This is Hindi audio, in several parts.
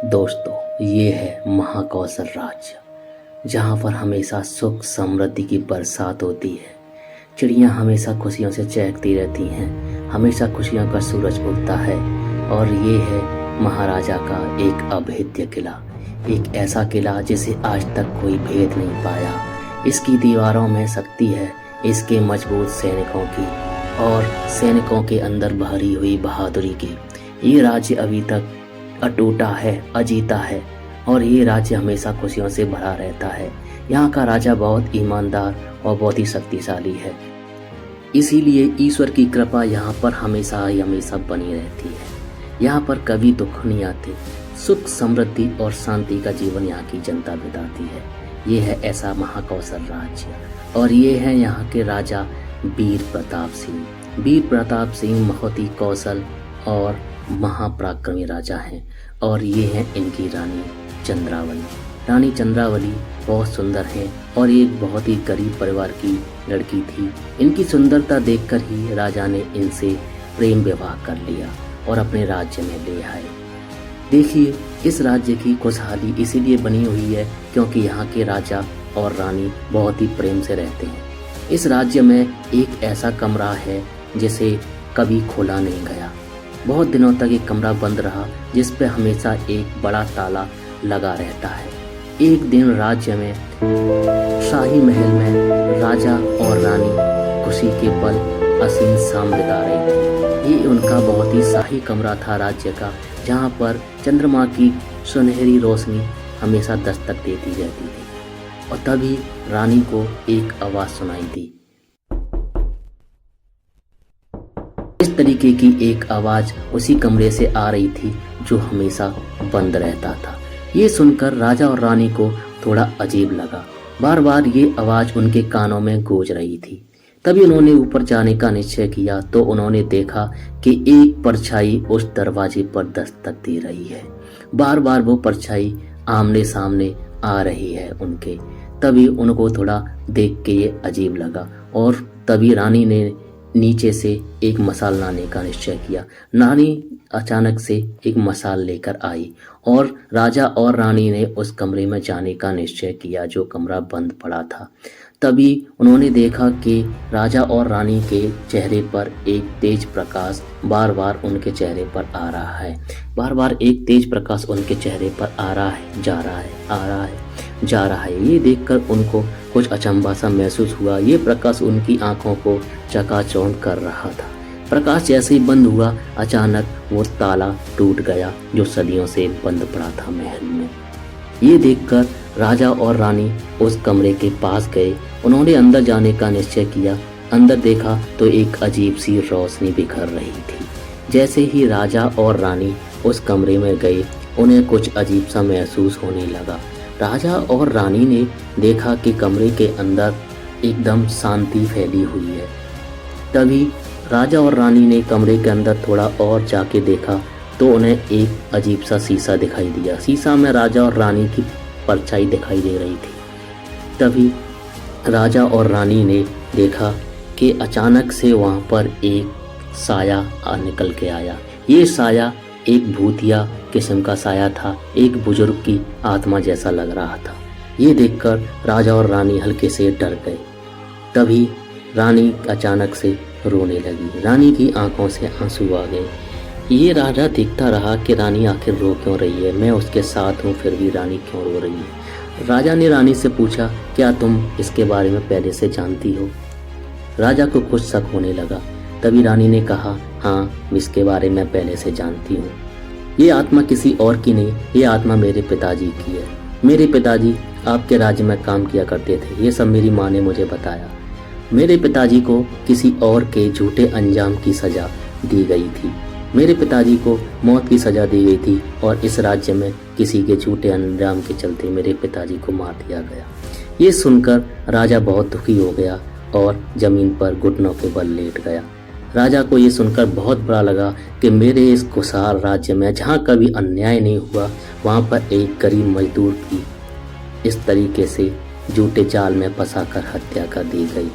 दोस्तों, ये है महाकौशल राज्य, जहाँ पर हमेशा सुख समृद्धि की बरसात होती है। चिड़ियाँ हमेशा खुशियों से चहकती रहती हैं, हमेशा खुशियों का सूरज उगता है। और ये है महाराजा का एक अभेद्य किला, एक ऐसा किला जिसे आज तक कोई भेद नहीं पाया। इसकी दीवारों में शक्ति है इसके मजबूत सैनिकों की और सैनिकों के अंदर भरी हुई बहादुरी की। ये राज्य अभी तक अटूटा है, अजीता है और ये राज्य हमेशा खुशियों से भरा रहता है। यहाँ का राजा बहुत ईमानदार और बहुत ही शक्तिशाली है, इसीलिए ईश्वर की कृपा यहाँ पर हमेशा ही हमेशा बनी रहती है। यहाँ पर कभी दुख नहीं आते, सुख समृद्धि और शांति का जीवन यहाँ की जनता बिताती है। ये है ऐसा महाकौशल राज्य और ये है यहाँ के राजा वीर प्रताप सिंह। वीर प्रताप सिंह बहुत ही कौशल और महापराक्रमी राजा हैं और ये हैं इनकी रानी चंद्रावली। रानी चंद्रावली बहुत सुंदर हैं और ये बहुत ही गरीब परिवार की लड़की थी। इनकी सुंदरता देखकर ही राजा ने इनसे प्रेम विवाह कर लिया और अपने राज्य में ले आए। देखिए, इस राज्य की खुशहाली इसीलिए बनी हुई है क्योंकि यहाँ के राजा और रानी बहुत ही प्रेम से रहते हैं। इस राज्य में एक ऐसा कमरा है जिसे कभी खोला नहीं गया। बहुत दिनों तक एक कमरा बंद रहा जिस पे हमेशा एक बड़ा ताला लगा रहता है। एक दिन राज्य में शाही महल में राजा और रानी खुशी के पल असीम शाम बिता रहे थे। ये उनका बहुत ही शाही कमरा था राज्य का, जहाँ पर चंद्रमा की सुनहरी रोशनी हमेशा दस्तक देती रहती थी। और तभी रानी को एक आवाज़ सुनाई दी। इस तरीके की एक आवाज़ उसी कमरे से आ रही थी जो हमेशा बंद रहता था। ये सुनकर राजा और रानी को थोड़ा अजीब लगा। बार बार ये आवाज़ उनके कानों में गूंज रही थी। तभी उन्होंने ऊपर जाने का निश्चय किया तो उन्होंने देखा कि एक परछाई उस दरवाजे पर दस्तक दे रही है। बार बार वो परछाई आमने सामने आ रही है उनके। तभी उनको थोड़ा देख के ये अजीब लगा और तभी रानी ने नीचे से एक मसाल लाने का निश्चय किया। रानी अचानक से एक मसाल लेकर आई और राजा और रानी ने उस कमरे में जाने का निश्चय किया जो कमरा बंद पड़ा था। तभी उन्होंने देखा कि राजा और रानी के चेहरे पर एक तेज प्रकाश बार बार उनके चेहरे पर आ रहा है। बार बार एक तेज प्रकाश उनके चेहरे पर आ रहा है, जा रहा है, आ रहा है, जा रहा है। ये देखकर उनको कुछ अचंभा सा महसूस हुआ। ये प्रकाश उनकी आंखों को चकाचौंध कर रहा था। प्रकाश जैसे ही बंद हुआ, अचानक वो ताला टूट गया जो सदियों से बंद पड़ा था महल में। ये देखकर राजा और रानी उस कमरे के पास गए। उन्होंने अंदर जाने का निश्चय किया। अंदर देखा तो एक अजीब सी रोशनी बिखर रही थी। जैसे ही राजा और रानी उस कमरे में गए, उन्हें कुछ अजीब सा महसूस होने लगा। राजा और रानी ने देखा कि कमरे के अंदर एकदम शांति फैली हुई है। तभी राजा और रानी ने कमरे के अंदर थोड़ा और जाके देखा तो उन्हें एक अजीब सा शीशा दिखाई दिया। शीशा में राजा और रानी की परछाई दिखाई दे रही थी। तभी राजा और रानी ने देखा कि अचानक से वहाँ पर एक साया निकल के आया। ये साया एक भूतिया किस्म का साया था, एक बुजुर्ग की आत्मा जैसा लग रहा था। ये देखकर राजा और रानी हल्के से डर गए। तभी रानी अचानक से रोने लगी। रानी की आंखों से आंसू आ गए। ये राजा देखता रहा कि रानी आखिर रो क्यों रही है। मैं उसके साथ हूँ फिर भी रानी क्यों रो रही है। राजा ने रानी से पूछा, क्या तुम इसके बारे में पहले से जानती हो? राजा को कुछ शक होने लगा। तभी रानी ने कहा, हाँ, इसके बारे में पहले से जानती हूँ। ये आत्मा किसी और की नहीं, ये आत्मा मेरे पिताजी की है। मेरे पिताजी आपके राज्य में काम किया करते थे। ये सब मेरी माँ ने मुझे बताया। मेरे पिताजी को किसी और के झूठे अंजाम की सजा दी गई थी। मेरे पिताजी को मौत की सजा दी गई थी और इस राज्य में किसी के झूठे अंजाम के चलते मेरे पिताजी को मार दिया गया। ये सुनकर राजा बहुत दुखी हो गया और जमीन पर घुटनों के बल लेट गया। राजा को ये सुनकर बहुत बुरा लगा कि मेरे इस खुशहाल राज्य में जहाँ कभी अन्याय नहीं हुआ, वहाँ पर एक गरीब मजदूर की इस तरीके से झूठे जाल में फंसाकर हत्या कर दी गई।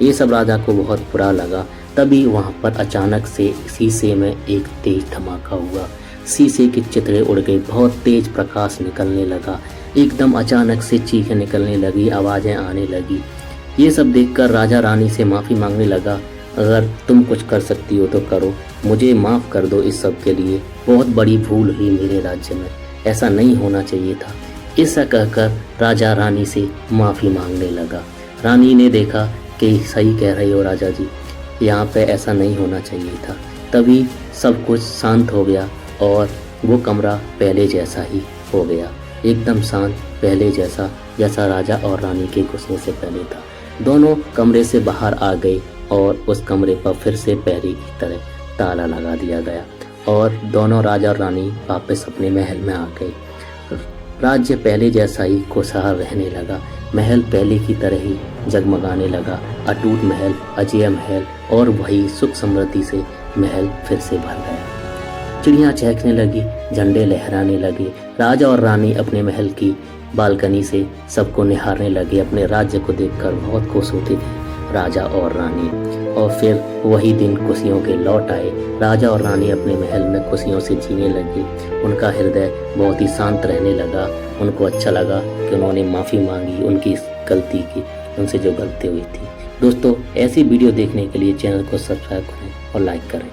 ये सब राजा को बहुत बुरा लगा। तभी वहाँ पर अचानक से शीशे में एक तेज धमाका हुआ। शीशे के चितड़े उड़ गए, बहुत तेज प्रकाश निकलने लगा, एकदम अचानक से चीखें निकलने लगी, आवाज़ें आने लगी। ये सब देखकर राजा रानी से माफ़ी मांगने लगा, अगर तुम कुछ कर सकती हो तो करो, मुझे माफ़ कर दो इस सब के लिए, बहुत बड़ी भूल हुई मेरे राज्य में, ऐसा नहीं होना चाहिए था। ऐसा कहकर राजा रानी से माफ़ी मांगने लगा। रानी ने देखा कि सही कह रहे हो राजा जी, यहाँ पे ऐसा नहीं होना चाहिए था। तभी सब कुछ शांत हो गया और वो कमरा पहले जैसा ही हो गया, एकदम शांत, पहले जैसा, जैसा राजा और रानी के घुसने से पहले था। दोनों कमरे से बाहर आ गए और उस कमरे पर फिर से पहले की तरह ताला लगा दिया गया और दोनों राजा और रानी वापस अपने महल में आ गए। राज्य पहले जैसा ही खुशहाल रहने लगा, महल पहले की तरह ही जगमगाने लगा, अटूट महल, अजय महल, और वही सुख समृद्धि से महल फिर से भर गया। चिड़ियाँ चहकने लगी, झंडे लहराने लगे, राजा और रानी अपने महल की बालकनी से सबको निहारने लगे, अपने राज्य को देखकर बहुत खुश होते थे राजा और रानी। और फिर वही दिन खुशियों के लौट आए, राजा और रानी अपने महल में खुशियों से जीने लगे, उनका हृदय बहुत ही शांत रहने लगा, उनको अच्छा लगा कि उन्होंने माफ़ी मांगी उनकी इस गलती की, उनसे जो गलती हुई थी। दोस्तों, ऐसी वीडियो देखने के लिए चैनल को सब्सक्राइब करें और लाइक करें।